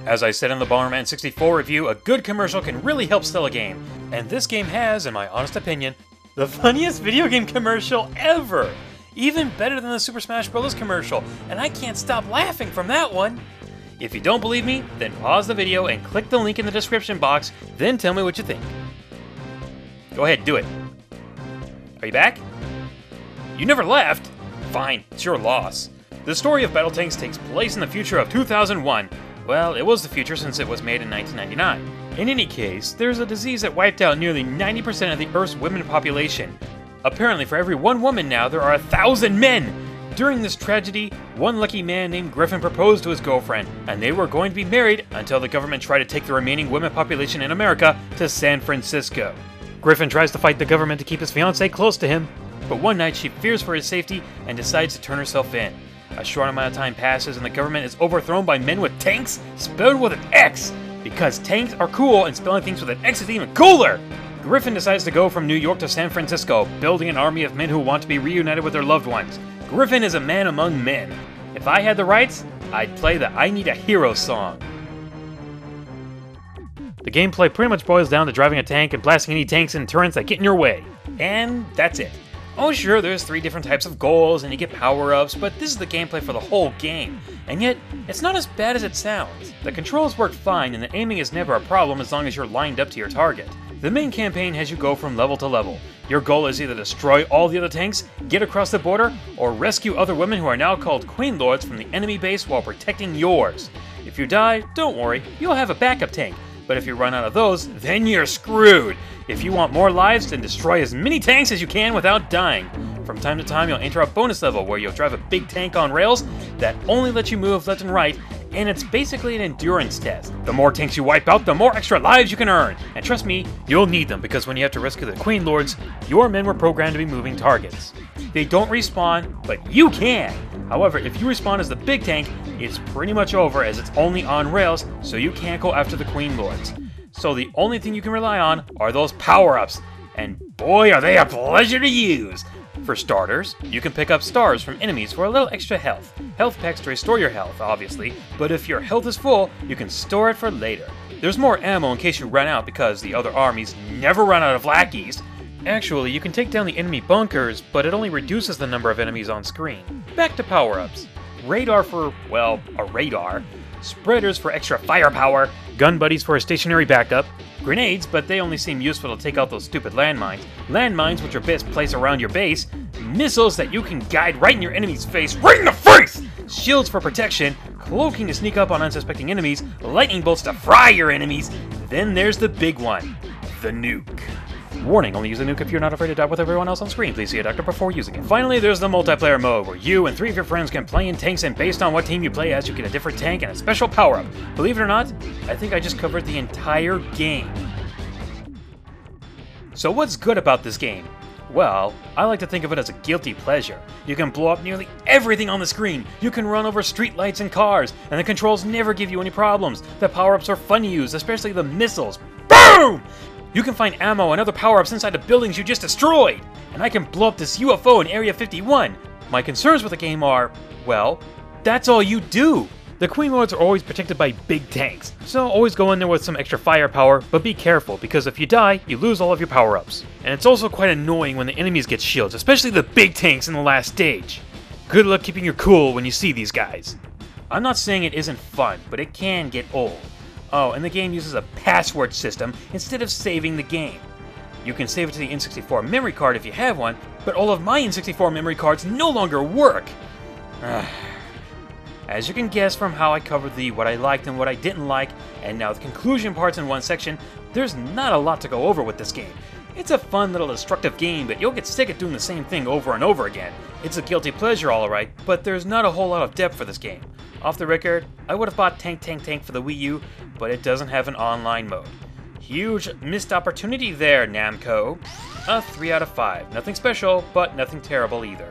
As I said in the Bomberman 64 review, a good commercial can really help sell a game, and this game has, in my honest opinion, the funniest video game commercial ever! Even better than the Super Smash Bros. Commercial, and I can't stop laughing from that one! If you don't believe me, then pause the video and click the link in the description box, then tell me what you think. Go ahead, do it. Are you back? You never left? Fine, it's your loss. The story of Battle Tanx takes place in the future of 2001. Well, it was the future since it was made in 1999. In any case, there's a disease that wiped out nearly 90% of the Earth's women population. Apparently, for every one woman now, there are 1,000 men! During this tragedy, one lucky man named Griffin proposed to his girlfriend, and they were going to be married until the government tried to take the remaining women population in America to San Francisco. Griffin tries to fight the government to keep his fiancée close to him, but one night she fears for his safety and decides to turn herself in. A short amount of time passes and the government is overthrown by men with tanks spelled with an X, because tanks are cool and spelling things with an X is even cooler! Griffin decides to go from New York to San Francisco, building an army of men who want to be reunited with their loved ones. Griffin is a man among men. If I had the rights, I'd play the I Need a Hero song. The gameplay pretty much boils down to driving a tank and blasting any tanks and turrets that get in your way. And that's it. Oh sure, there's 3 different types of goals and you get power-ups, but this is the gameplay for the whole game. And yet, it's not as bad as it sounds. The controls work fine and the aiming is never a problem as long as you're lined up to your target. The main campaign has you go from level to level. Your goal is either destroy all the other tanks, get across the border, or rescue other women who are now called Queen Lords from the enemy base while protecting yours. If you die, don't worry, you'll have a backup tank. But if you run out of those, then you're screwed! If you want more lives, then destroy as many tanks as you can without dying. From time to time, you'll enter a bonus level where you'll drive a big tank on rails that only lets you move left and right, and it's basically an endurance test. The more tanks you wipe out, the more extra lives you can earn. And trust me, you'll need them, because when you have to rescue the Queen Lords, your men were programmed to be moving targets. They don't respawn, but you can! However, if you respawn as the big tank, it's pretty much over as it's only on rails, so you can't go after the Queen Lords. So the only thing you can rely on are those power-ups, and boy are they a pleasure to use! For starters, you can pick up stars from enemies for a little extra health. Health packs to restore your health, obviously, but if your health is full, you can store it for later. There's more ammo in case you run out because the other armies never run out of lackeys. Actually, you can take down the enemy bunkers, but it only reduces the number of enemies on screen. Back to power-ups. Radar for, well, a radar. Spreaders for extra firepower. Gun buddies for a stationary backup. Grenades, but they only seem useful to take out those stupid landmines. Landmines, which are best placed around your base. Missiles that you can guide right in your enemy's face. Right in the face! Shields for protection. Cloaking to sneak up on unsuspecting enemies. Lightning bolts to fry your enemies. Then there's the big one. The nuke. Warning, only use the nuke if you're not afraid to die with everyone else on screen. Please see a doctor before using it. Finally, there's the multiplayer mode, where you and 3 of your friends can play in tanks, and based on what team you play as, you get a different tank and a special power-up. Believe it or not, I think I just covered the entire game. So what's good about this game? Well, I like to think of it as a guilty pleasure. You can blow up nearly everything on the screen. You can run over streetlights and cars, and the controls never give you any problems. The power-ups are fun to use, especially the missiles. Boom! You can find ammo and other power-ups inside the buildings you just destroyed! And I can blow up this UFO in Area 51! My concerns with the game are, well, that's all you do! The Queen Lords are always protected by big tanks, so always go in there with some extra firepower, but be careful, because if you die, you lose all of your power-ups. And it's also quite annoying when the enemies get shields, especially the big tanks in the last stage. Good luck keeping your cool when you see these guys. I'm not saying it isn't fun, but it can get old. Oh, and the game uses a password system instead of saving the game. You can save it to the N64 memory card if you have one, but all of my N64 memory cards no longer work. As you can guess from how I covered the what I liked and what I didn't like, and now the conclusion parts in one section, there's not a lot to go over with this game. It's a fun little destructive game, but you'll get sick of doing the same thing over and over again. It's a guilty pleasure alright, but there's not a whole lot of depth for this game. Off the record, I would have bought Tank for the Wii U, but it doesn't have an online mode. Huge missed opportunity there, Namco. A 3 out of 5. Nothing special, but nothing terrible either.